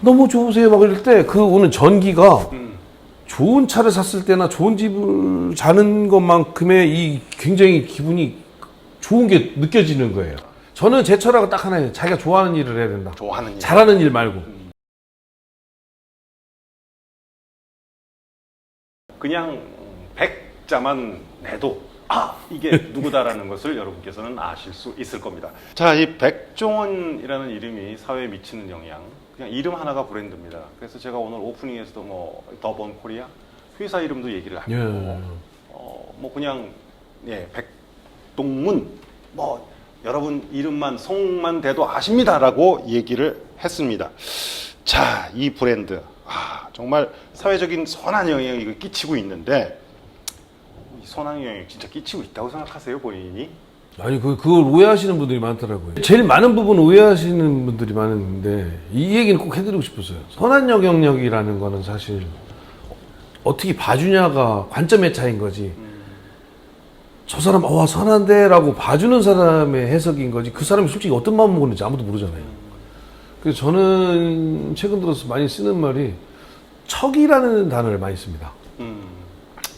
너무 좋으세요 막 이럴 때 그 오는 전기가 좋은 차를 샀을 때나 좋은 집을 자는 것만큼의 이 굉장히 기분이 좋은 게 느껴지는 거예요. 저는 제 철학은 딱 하나예요. 자기가 좋아하는 일을 해야 된다. 좋아하는 일. 잘하는 일 말고. 그냥 100자만 내도 이게 누구다라는 것을 여러분께서는 아실 수 있을 겁니다. 자, 이 백종원이라는 이름이 사회에 미치는 영향, 그냥 이름 하나가 브랜드입니다. 그래서 제가 오늘 오프닝에서도 뭐 더본 코리아 회사 이름도 얘기를 하고, 뭐 그냥 백동문 뭐 여러분 이름만 송만 대도 아십니다라고 얘기를 했습니다. 자, 이 브랜드 정말 사회적인 선한 영향을 끼치고 있는데, 이 선한 영향이 진짜 끼치고 있다고 생각하세요, 본인이? 아니 그걸 오해하시는 분들이 많더라고요. 제일 많은 부분 오해하시는 분들이 많은데 이 얘기는 꼭 해드리고 싶었어요. 선한 영향력이라는 거는 사실 어떻게 봐주냐가 관점의 차이인 거지. 저 사람 선한데 라고 봐주는 사람의 해석인 거지, 그 사람이 솔직히 어떤 마음 먹었는지 아무도 모르잖아요. 그래서 저는 최근 들어서 많이 쓰는 말이 척이라는 단어를 많이 씁니다.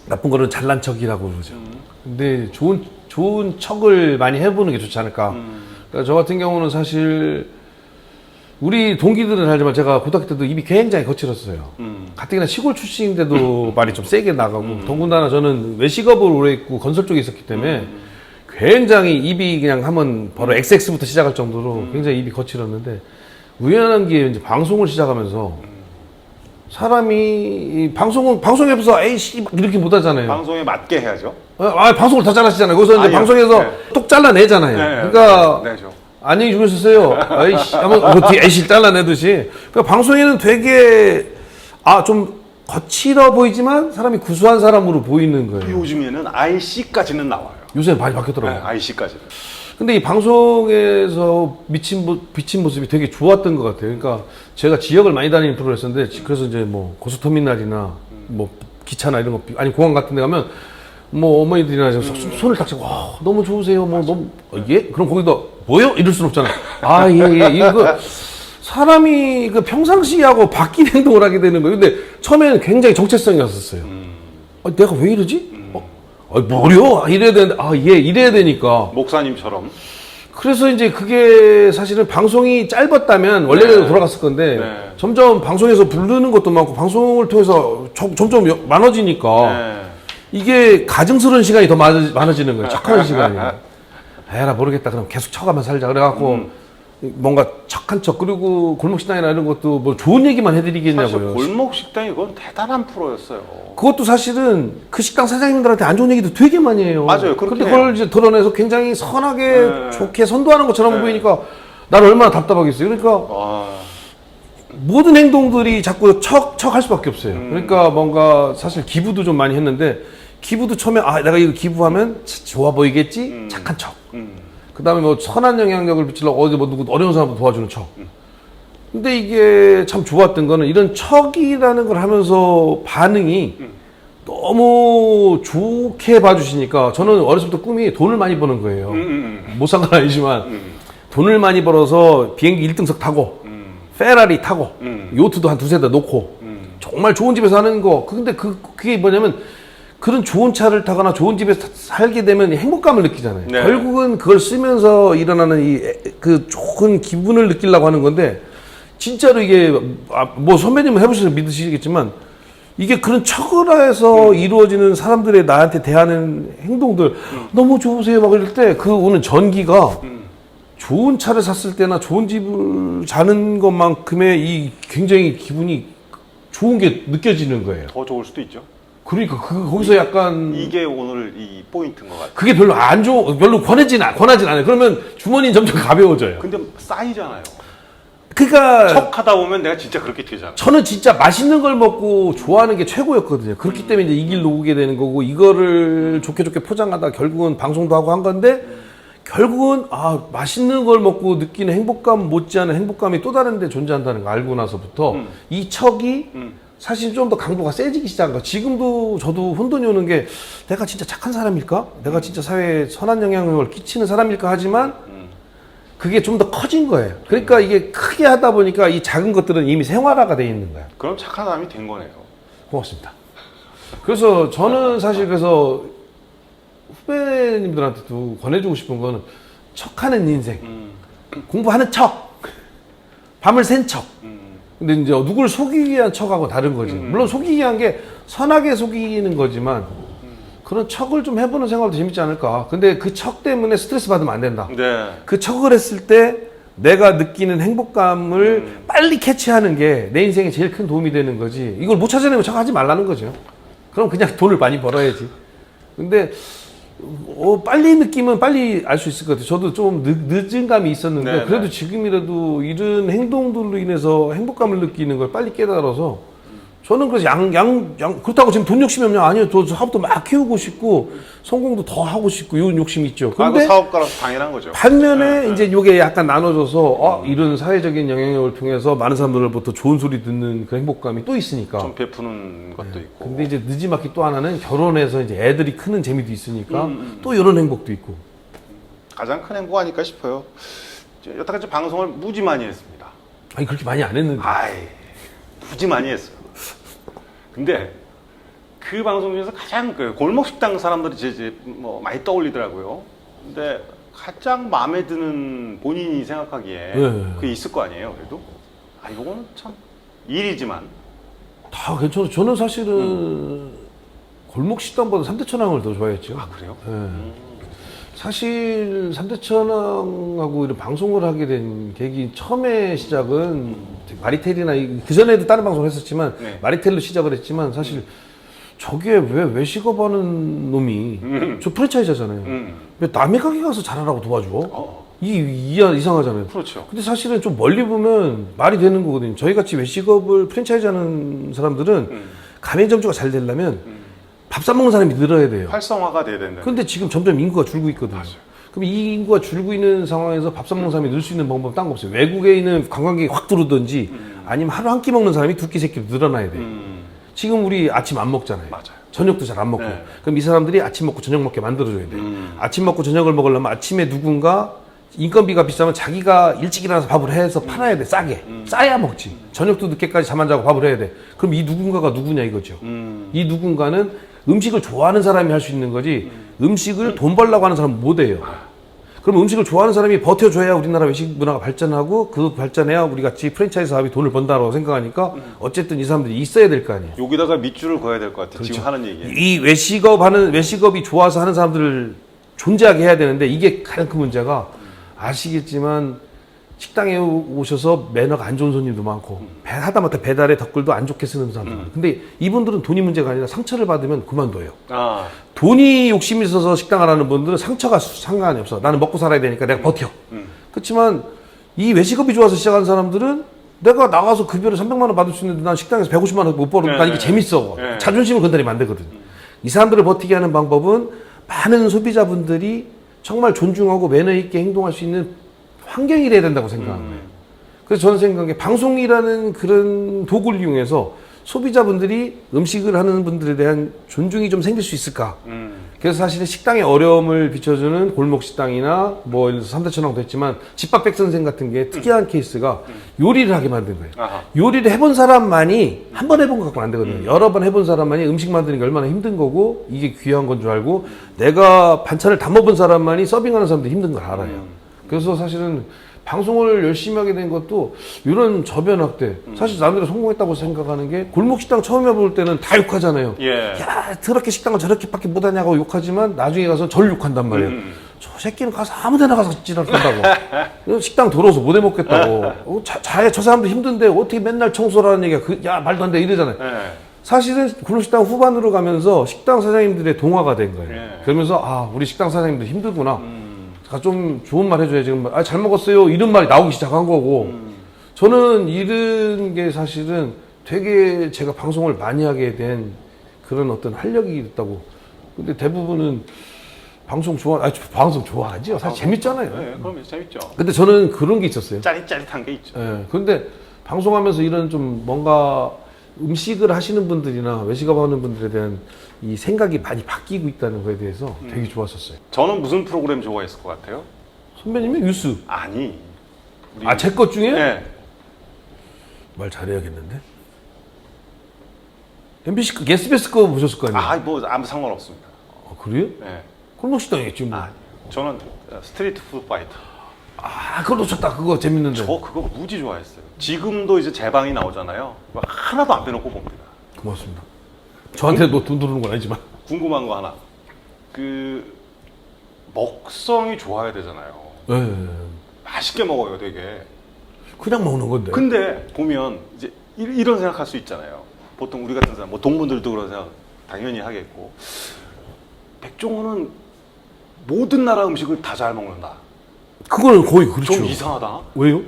나쁜 거는 잘난 척이라고 그러죠. 근데 좋은 척을 많이 해보는 게 좋지 않을까. 그러니까 저 같은 경우는 사실 우리 동기들은 알지만 제가 고등학교 때도 입이 굉장히 거칠었어요. 가뜩이나 시골 출신인데도 말이 좀 세게 나가고, 더군다나 저는 외식업을 오래 했고 건설 쪽에 있었기 때문에 굉장히 입이 그냥 하면 바로 XX부터 시작할 정도로 굉장히 입이 거칠었는데, 우연한 기회에 이제 방송을 시작하면서 사람이 방송에서 에이씨 이렇게 못 하잖아요. 방송에 맞게 해야죠. 방송을 다 잘라시잖아요. 거기서 이제 방송에서 똑 잘라내잖아요. 그러니까 안녕히 주무셨어요. 에이씨 하면 그 뒤에 에이씨 잘라내듯이. 그러니까 방송에는 되게 좀 거칠어 보이지만 사람이 구수한 사람으로 보이는 거예요. 요즘에는 IC까지는 나와요. 요새 많이 바뀌었더라고요. IC까지는. 근데 이 방송에서 비친 모습이 되게 좋았던 것 같아요. 그러니까 제가 지역을 많이 다니는 프로였었는데, 그래서 이제 뭐 고속터미널이나 뭐 기차나 이런 거, 아니 공항 같은 데 가면 뭐 어머니들이나 손을 딱 잡고 너무 좋으세요. 뭐 너무 그럼 거기도 뭐요? 이럴 순 없잖아. 이거 사람이 그 평상시하고 바뀐 행동을 하게 되는 거예요. 근데 처음에는 굉장히 정체성이었었어요. 내가 왜 이러지? 뭐려? 이래야 되는데, 이래야 되니까. 목사님처럼. 그래서 이제 그게 사실은 방송이 짧았다면 원래대로 돌아갔을 건데, 점점 방송에서 부르는 것도 많고, 방송을 통해서 점점 많아지니까, 이게 가증스러운 시간이 더 많아지는 거예요. 척하는 시간이. 에라, 모르겠다. 그럼 계속 척하면 살자. 그래갖고, 뭔가 척한 척, 그리고 골목식당이나 이런 것도 뭐 좋은 얘기만 해드리겠냐고요. 사실 골목식당이 그건 대단한 프로였어요. 그것도 사실은 그 식당 사장님들한테 안 좋은 얘기도 되게 많이 해요. 맞아요. 근데 그걸 이제 드러내서 굉장히 선하게 좋게 선도하는 것처럼 보이니까 나는 얼마나 답답하겠어요. 그러니까 모든 행동들이 자꾸 척 할 수밖에 없어요. 그러니까 뭔가 사실 기부도 좀 많이 했는데, 기부도 처음에 내가 이거 기부하면 좋아 보이겠지? 착한 척. 그 다음에 뭐 선한 영향력을 미치려고 어디 뭐 누구 어려운 사람도 도와주는 척. 근데 이게 참 좋았던 거는 이런 척이라는 걸 하면서 반응이 너무 좋게 봐주시니까, 저는 어렸을 때 꿈이 돈을 많이 버는 거예요. 못 산 건 아니지만 돈을 많이 벌어서 비행기 1등석 타고 페라리 타고 요트도 한 두세 대 놓고 정말 좋은 집에서 사는 거. 근데 그게 뭐냐면, 그런 좋은 차를 타거나 좋은 집에 살게 되면 행복감을 느끼잖아요. 결국은 그걸 쓰면서 일어나는 그 좋은 기분을 느끼려고 하는 건데, 진짜로 이게 뭐 선배님은 해보셔서 믿으시겠지만, 이게 그런 척을 해서 이루어지는 사람들의 나한테 대하는 행동들, 너무 좋으세요 막 이럴 때 그 오는 전기가 좋은 차를 샀을 때나 좋은 집을 자는 것만큼의 이 굉장히 기분이 좋은 게 느껴지는 거예요. 더 좋을 수도 있죠. 그러니까 거기서 약간 이게 오늘 이 포인트인 것 같아요. 그게 별로 별로 권하진 않아요. 그러면 주머니는 점점 가벼워져요. 근데 쌓이잖아요. 그러니까 척하다 보면 내가 진짜 그렇게 되잖아요. 저는 진짜 맛있는 걸 먹고 좋아하는 게 최고였거든요. 그렇기 때문에 이제 이 길로 오게 되는 거고, 이거를 좋게 포장하다 결국은 방송도 하고 한 건데, 결국은 맛있는 걸 먹고 느끼는 행복감 못지않은 행복감이 또 다른 데 존재한다는 걸 알고 나서부터 이 척이 사실 좀 더 강도가 세지기 시작한 거. 지금도 저도 혼돈이 오는 게, 내가 진짜 착한 사람일까? 내가 진짜 사회에 선한 영향력을 끼치는 사람일까? 하지만 그게 좀 더 커진 거예요. 그러니까 이게 크게 하다 보니까 이 작은 것들은 이미 생활화가 돼 있는 거야. 그럼 착한 사람이 된 거네요. 고맙습니다. 그래서 저는 사실 그래서 후배님들한테도 권해주고 싶은 거는 척하는 인생. 공부하는 척. 밤을 샌 척. 근데 이제 누굴 속이기 위한 척하고 다른 거지. 물론 속이기 위한 게 선하게 속이는 거지만 그런 척을 좀 해보는 생활도 재밌지 않을까. 근데 그 척 때문에 스트레스 받으면 안 된다. 네. 그 척을 했을 때 내가 느끼는 행복감을 빨리 캐치하는 게 내 인생에 제일 큰 도움이 되는 거지. 이걸 못 찾아내면 척하지 말라는 거죠. 그럼 그냥 돈을 많이 벌어야지. 근데 빨리 느끼면 빨리 알 수 있을 것 같아요. 저도 좀 늦은 감이 있었는데 네네. 그래도 지금이라도 이런 행동들로 인해서 행복감을 느끼는 걸 빨리 깨달아서 저는 그래서 그렇다고 지금 돈 욕심이 없냐? 아니요. 저 사업도 막 키우고 싶고 성공도 더 하고 싶고 이런 욕심이 있죠. 그 근데 사업가라서 당연한 거죠. 반면에 이제 이게 약간 나눠져서 이런 사회적인 영향력을 통해서 많은 사람들로부터 좋은 소리 듣는 그 행복감이 또 있으니까. 좀 베푸는 것도 있고. 근데 이제 늦지막히 또 하나는 결혼해서 이제 애들이 크는 재미도 있으니까 또 이런 행복도 있고. 가장 큰 행복 아닐까 싶어요. 여태까지 방송을 무지 많이 했습니다. 아니 그렇게 많이 안 했는데. 무지 많이 했어요. 근데 그 방송 중에서 가장 그 골목 식당 사람들이 이제 뭐 많이 떠올리더라고요. 근데 가장 마음에 드는 본인이 생각하기에 그게 있을 거 아니에요. 그래도 이거는 참 일이지만 다 괜찮아요. 저는 사실은 골목 식당보다 삼대천왕을 더 좋아했죠. 그래요? 네. 사실 삼대천왕하고 이런 방송을 하게 된 계기 처음에 시작은 마리텔이나 그 전에도 다른 방송을 했었지만 마리텔로 시작을 했지만 사실 저게 왜 외식업하는 놈이 저 프랜차이즈잖아요. 왜 남의 가게 가서 잘하라고 도와줘? 이상하잖아요. 그렇죠. 근데 사실은 좀 멀리 보면 말이 되는 거거든요. 저희 같이 외식업을 프랜차이즈 하는 사람들은 가맹점주가 잘 되려면 밥 싸먹는 사람이 늘어야 돼요. 활성화가 돼야 된다. 근데 지금 점점 인구가 줄고 있거든요. 맞아요. 그럼 이 인구가 줄고 있는 상황에서 밥 싸먹는 사람이 늘 수 있는 방법은 딴 거 없어요. 외국에 있는 관광객이 확 들어오든지 아니면 하루 한 끼 먹는 사람이 두 끼, 세 끼 늘어나야 돼요. 지금 우리 아침 안 먹잖아요. 맞아요. 저녁도 잘 안 먹고. 네. 그럼 이 사람들이 아침 먹고 저녁 먹게 만들어줘야 돼요. 아침 먹고 저녁을 먹으려면 아침에 누군가 인건비가 비싸면 자기가 일찍 일어나서 밥을 해서 팔아야 돼. 싸게. 싸야 먹지. 저녁도 늦게까지 잠 안 자고 밥을 해야 돼. 그럼 이 누군가가 누구냐 이거죠. 이 누군가는 음식을 좋아하는 사람이 할 수 있는 거지 음식을 돈 벌려고 하는 사람은 못 해요. 그럼 음식을 좋아하는 사람이 버텨줘야 우리나라 외식 문화가 발전하고 그 발전해야 우리 같이 프랜차이즈 사업이 돈을 번다고 생각하니까 어쨌든 이 사람들이 있어야 될 거 아니에요. 여기다가 밑줄을 그어야 될 것 같아요. 그렇죠. 지금 하는 얘기에. 이 외식업이 좋아서 하는 사람들을 존재하게 해야 되는데 이게 가장 큰 문제가 아시겠지만 식당에 오셔서 매너가 안 좋은 손님도 많고 하다못해 배달의 덧글도 안 좋게 쓰는 사람들 많아요. 근데 이분들은 돈이 문제가 아니라 상처를 받으면 그만둬요. 돈이 욕심이 있어서 식당을 하는 분들은 상처가 상관이 없어. 나는 먹고 살아야 되니까 내가 버텨. 그렇지만 이 외식업이 좋아서 시작한 사람들은 내가 나가서 급여를 300만 원 받을 수 있는데 난 식당에서 150만 원 못 벌으니까 이게 재밌어. 자존심을 건드리면 안 되거든. 이 사람들을 버티게 하는 방법은 많은 소비자분들이 정말 존중하고 매너 있게 행동할 수 있는 환경이 돼야 된다고 생각하는 거예요. 그래서 저는 생각해 방송이라는 그런 도구를 이용해서 소비자분들이 음식을 하는 분들에 대한 존중이 좀 생길 수 있을까? 그래서 사실은 식당의 어려움을 비춰주는 골목 식당이나 뭐 예를 들어서 삼대천왕도 했지만 집밥백 선생 같은 게 특이한 케이스가 요리를 하게 만든 거예요. 요리를 해본 사람만이 한 번 해본 것 갖고는 안 되거든요. 여러 번 해본 사람만이 음식 만드는 게 얼마나 힘든 거고 이게 귀한 건 줄 알고 내가 반찬을 담아본 사람만이 서빙하는 사람도 힘든 걸 알아요. 그래서 사실은 방송을 열심히 하게 된 것도 이런 저변학 때 사실 남들이 성공했다고 생각하는 게 골목식당 처음 해볼 때는 다 욕하잖아요. 야 더럽게 식당을 저렇게밖에 못하냐고 욕하지만 나중에 가서 절 욕한단 말이에요. 저 새끼는 가서 아무 데나 가서 지랄한다고. 식당 더러워서 못 해먹겠다고. 저 사람도 힘든데 어떻게 맨날 청소를 하는 얘기야. 야 말도 안 돼 이러잖아요. 사실은 골목식당 후반으로 가면서 식당 사장님들의 동화가 된 거예요. 그러면서 우리 식당 사장님들 힘들구나. 좀 좋은 말 해줘야 지금 잘 먹었어요 이런 말이 나오기 시작한 거고 저는 이런 게 사실은 되게 제가 방송을 많이 하게 된 그런 어떤 활력이 있다고. 근데 대부분은 방송 좋아하죠. 사실 재밌잖아요. 네, 그럼 재밌죠. 근데 저는 그런 게 있었어요. 짜릿짜릿한 게 있죠. 네, 근데 방송하면서 이런 좀 뭔가 음식을 하시는 분들이나 외식업 하는 분들에 대한 이 생각이 많이 바뀌고 있다는 거에 대해서 되게 좋았었어요. 저는 무슨 프로그램 좋아했을 것 같아요? 선배님이 뉴스. 아니. 아, 제 것 중에? 네. 말 잘해야겠는데? MBC 거, SBS 거 보셨을 거 아니에요? 뭐 아무 상관없습니다. 아, 그래요? 네. 콜록식당이겠지 뭐. 저는 스트리트 푸드 파이터. 그걸 놓쳤다. 그거 재밌는데. 저 그거 무지 좋아했어요. 지금도 이제 제 방이 나오잖아요. 하나도 안 빼놓고 봅니다. 고맙습니다. 저한테 뭐 돈 들어오는 건 아니지만. 궁금한 거 하나. 먹성이 좋아야 되잖아요. 네. 맛있게 먹어요, 되게. 그냥 먹는 건데. 근데 보면 이제 이런 생각할 수 있잖아요. 보통 우리 같은 사람, 뭐 동문들도 그런 생각 당연히 하겠고. 백종원은 모든 나라 음식을 다 잘 먹는다. 그거는 거의 그렇죠. 좀 이상하다. 왜요?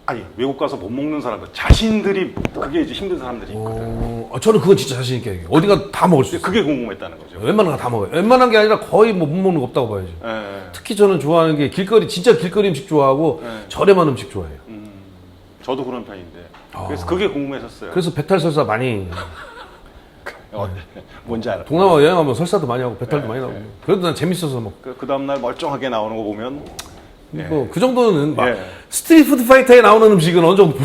아니, 외국 가서 못 먹는 사람들, 자신들이 그게 이제 힘든 사람들이 있거든. 저는 그건 진짜 자신 있게 얘기해요. 어디가 다 먹을 수 있어요. 그게 궁금했다는 거죠. 웬만한 거 다 먹어요. 웬만한 게 아니라 거의 뭐 못 먹는 거 없다고 봐야죠. 예. 특히 저는 좋아하는 게 진짜 길거리 음식 좋아하고 저렴한 음식 좋아해요. 저도 그런 편인데. 그래서 그게 궁금했었어요. 그래서 배탈 설사 많이 뭔지 알아. 동남아 여행하면 설사도 많이 하고 배탈도 많이 나고. 그래도 난 재밌어서 뭐. 그 다음날 멀쩡하게 나오는 거 보면 그 정도는 막 예. 스트리트 푸드 파이터에 나오는 음식은 어느 정도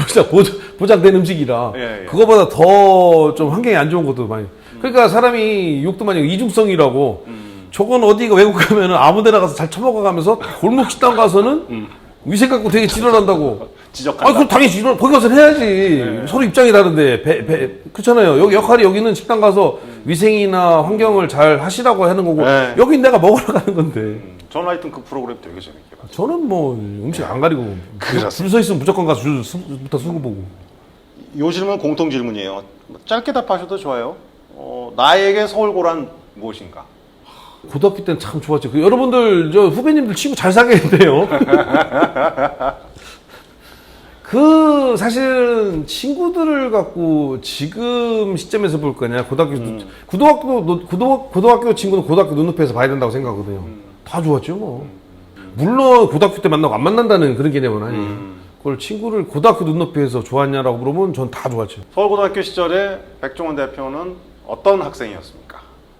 보장된 음식이라 예. 그거보다 더 좀 환경이 안 좋은 것도 많이. 그러니까 사람이 욕도 많이 하고 이중성이라고. 저건 어디가 외국 가면은 아무데나 가서 잘 처먹어가면서 골목 식당 가서는 위생 갖고 되게 지랄한다고. 지적한다. 그럼 당연히 지랄 거기 가서 해야지. 서로 입장이 다른데 그렇잖아요. 여기 역할이 여기는 식당 가서 위생이나 환경을 잘 하시라고 하는 거고 여긴 내가 먹으러 가는 건데. 저는 하여튼 그 프로그램 되게 재밌게 봤어요. 저는 뭐 음식 안 가리고 줄 서 있으면 무조건 가서 줄부터 쓰고 보고. 요 질문 공통 질문이에요. 짧게 답하셔도 좋아요. 나에게 서울고란 무엇인가? 고등학교 때는 참 좋았죠. 여러분들 저 후배님들 친구 잘 사귀었는데요. 사실은 친구들을 갖고 지금 시점에서 볼 거냐 고등학교 친구는 고등학교 눈높이에서 봐야 된다고 생각하거든요. 다 좋았죠 뭐. 물론 고등학교 때 만나고 안 만난다는 그런 개념은 아니에요. 그걸 친구를 고등학교 눈높이에서 좋았냐라고 물어보면 전 다 좋았죠. 서울고등학교 시절에 백종원 대표는 어떤 학생이었습니까?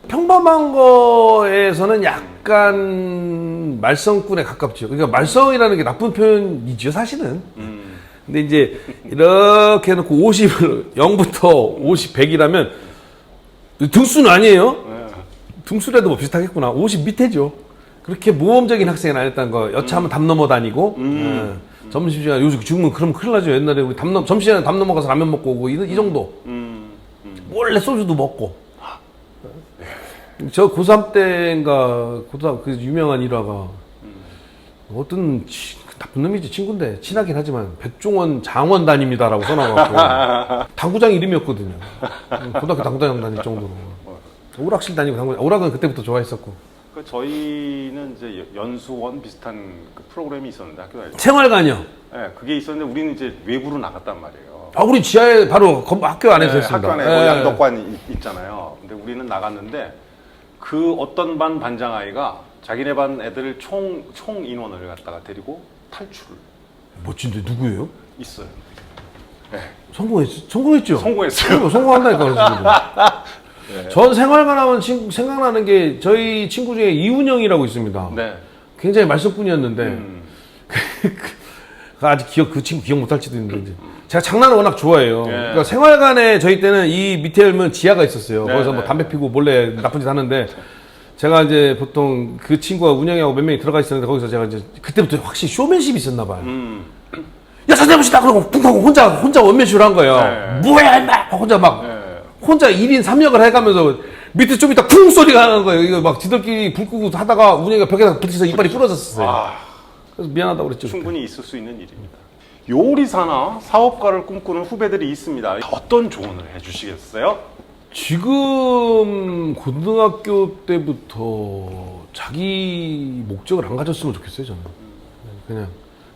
평범한 거에서는 약간 말썽꾼에 가깝죠. 그러니까 말썽이라는 게 나쁜 표현이죠 사실은. 근데 이제 이렇게 해놓고 50을 0부터 50, 100이라면 등수는 아니에요. 등수라도 뭐 비슷하겠구나. 50 밑에죠. 그렇게 모험적인 학생은 아니었다는 거. 여차하면 담 넘어 다니고 점심시간 요즘 지금은 그럼 큰일 나죠. 옛날에 우리 점심시간에 담 넘어가서 라면 먹고 오고 이 정도. 몰래 소주도 먹고. 저 고3 때인가 그 유명한 일화가 어떤 나쁜 놈이지 친구인데 친하긴 하지만 백종원 장원단입니다라고 써놔갖고 당구장 이름이었거든요. 고등학교 당구장 다닐 정도로. 오락실 다니고 당구장. 오락은 그때부터 좋아했었고. 저희는 이제 연수원 비슷한 그 프로그램이 있었는데 학교 다닐 때. 생활관이요. 네, 그게 있었는데 우리는 이제 외부로 나갔단 말이에요. 우리 지하에 바로 학교 안에서 했습니다. 학교 안에 뭐 양덕관 있잖아요. 근데 우리는 나갔는데 그 어떤 반 반장 아이가 자기네 반 애들을 총 인원을 갖다가 데리고 탈출을. 멋진데 누구예요? 있어요. 네. 성공했죠? 성공했어요. 성공한다니까. 네. 전 생활관 하면 생각나는 게 저희 친구 중에 이훈영이라고 있습니다. 네. 굉장히 말썽꾼이었는데 아직 그 친구 기억 못할지도 있는데 제가 장난을 워낙 좋아해요. 그러니까 생활관에 저희 때는 이 밑에 열면 지하가 있었어요. 거기서 뭐 담배 피고 몰래 나쁜 짓 하는데 제가 이제 보통 그 친구가 운영하고 몇 명이 들어가 있었는데 거기서 제가 이제 그때부터 확실히 쇼맨십이 있었나 봐요. 야, 사장님이시다! 그러고 쿵 하고 혼자 원맨쇼를 한 거예요. 뭐야, 임마! 혼자 1인 3역을 해가면서 밑에 좀 이따 쿵 소리가 나는 거예요. 이거 막 지들끼리 불 끄고 하다가 운영이가 벽에다 부딪혀서 이빨이 부러졌었어요. 그래서 미안하다고 그랬죠. 충분히 있을 수 있는 일입니다. 요리사나 사업가를 꿈꾸는 후배들이 있습니다. 어떤 조언을 해주시겠어요? 지금 고등학교 때부터 자기 목적을 안 가졌으면 좋겠어요, 저는. 그냥.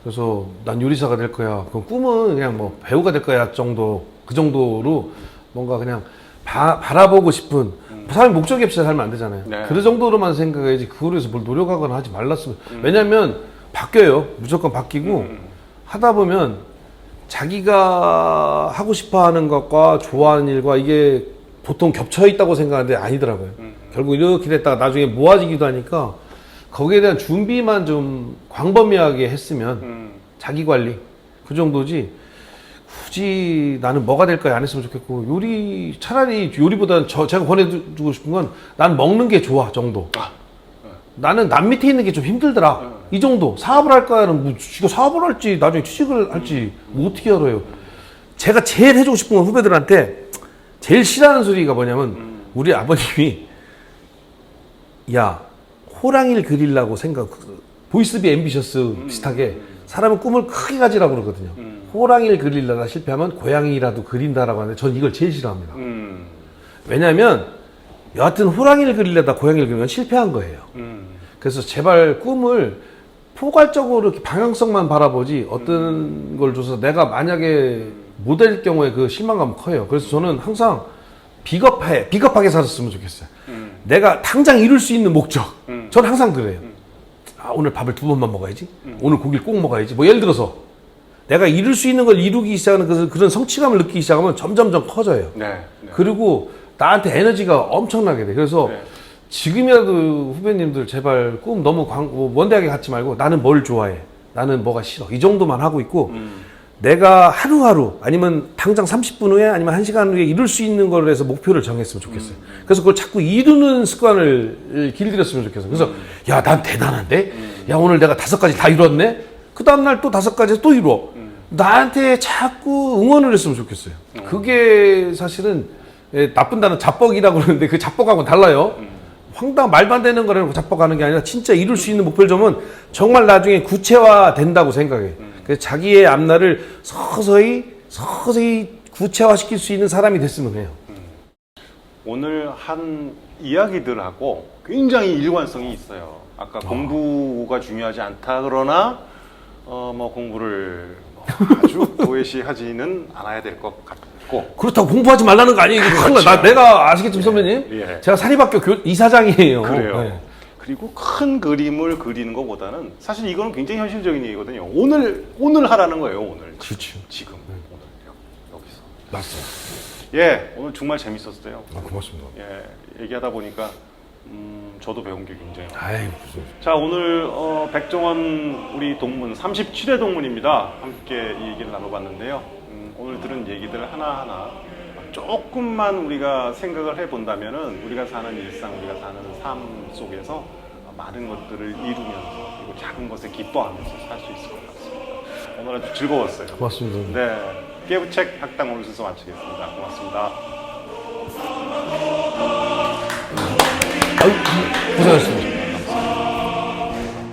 그래서 난 요리사가 될 거야. 그럼 꿈은 그냥 뭐 배우가 될 거야 정도, 그 정도로 뭔가 그냥 바라보고 싶은 사람이 목적이 없이 살면 안 되잖아요. 네. 그 정도로만 생각해야지 그거로 해서 뭘 노력하거나 하지 말랐으면. 왜냐면 바뀌어요. 무조건 바뀌고 하다 보면 자기가 하고 싶어 하는 것과 좋아하는 일과 이게 보통 겹쳐 있다고 생각하는데 아니더라고요. 결국 이렇게 됐다가 나중에 모아지기도 하니까 거기에 대한 준비만 좀 광범위하게 했으면 자기 관리 그 정도지 굳이 나는 뭐가 될까 안 했으면 좋겠고 요리 차라리 요리보다는 제가 권해주고 싶은 건 난 먹는 게 좋아 정도. 나는 남 밑에 있는 게 좀 힘들더라. 이 정도. 사업을 할까는 뭐 지가 사업을 할지 나중에 취직을 할지 뭐 어떻게 알아요. 제가 제일 해주고 싶은 건 후배들한테 제일 싫어하는 소리가 뭐냐면 우리 아버님이 야 호랑이를 그리려고 보이스비 앰비셔스 비슷하게 사람은 꿈을 크게 가지라고 그러거든요. 호랑이를 그리려다 실패하면 고양이라도 그린다라고 하는데 전 이걸 제일 싫어합니다. 왜냐하면 여하튼 호랑이를 그리려다 고양이를 그리면 실패한 거예요. 그래서 제발 꿈을 포괄적으로 이렇게 방향성만 바라보지 어떤 걸 줘서 내가 만약에 못 될 경우에 그 실망감은 커요. 그래서 저는 항상 비겁하게 살았으면 좋겠어요. 내가 당장 이룰 수 있는 목적. 저는 항상 그래요. 아, 오늘 밥을 2번만 먹어야지. 오늘 고기를 꼭 먹어야지. 뭐 예를 들어서 내가 이룰 수 있는 걸 이루기 시작하는 그런 성취감을 느끼기 시작하면 점점점 커져요. 네. 그리고 나한테 에너지가 엄청나게 돼. 그래서 네. 지금이라도 후배님들 제발 꿈 너무 원대하게 갖지 말고 나는 뭘 좋아해. 나는 뭐가 싫어. 이 정도만 하고 있고 내가 하루하루 아니면 당장 30분 후에 아니면 1시간 후에 이룰 수 있는 걸로 해서 목표를 정했으면 좋겠어요. 그래서 그걸 자꾸 이루는 습관을 길들였으면 좋겠어요. 그래서 야, 난 대단한데? 야, 오늘 내가 5가지 다 이뤘네? 그 다음날 또 5가지 또 이뤄. 나한테 자꾸 응원을 했으면 좋겠어요. 그게 사실은 나쁜 단어 자뻑이라고 그러는데 그 자뻑하고는 달라요. 말도 안 되는 거라고 자뻑하는 게 아니라 진짜 이룰 수 있는 목표를 정하면 정말 나중에 구체화 된다고 생각해. 그래서 자기의 앞날을 서서히 구체화시킬 수 있는 사람이 됐으면 해요. 오늘 한 이야기들하고 굉장히 일관성이 있어요. 아까 공부가 중요하지 않다 그러나 뭐 공부를 아주 도외시하지는 않아야 될 것 같고 그렇다고 공부하지 말라는 거 아니에요. 그렇죠. 내가 아시겠지만 선배님, 예. 제가 사립학교 이사장이에요. 그래요. 네. 그리고 큰 그림을 그리는 것보다는 사실 이거는 굉장히 현실적인 얘기거든요. 오늘 하라는 거예요. 오늘. 그렇죠. 지금 오늘 여기서. 맞습니다. 예, 오늘 정말 재밌었어요. 아, 고맙습니다. 예, 얘기하다 보니까 저도 배운 게 굉장히 많아요. 아이, 무슨. 자, 오늘 백종원 우리 동문 37회 동문입니다. 함께 이 얘기를 나눠봤는데요. 오늘 들은 얘기들 하나하나 조금만 우리가 생각을 해본다면은 우리가 사는 일상, 우리가 사는 삶 속에서 많은 것들을 이루면서 그리고 작은 것에 기뻐하면서 살 수 있을 것 같습니다. 오늘 아주 즐거웠어요. 고맙습니다. 네, 깨부책 학당 오늘 순서 마치겠습니다. 고맙습니다. 아유, 고생하셨습니다.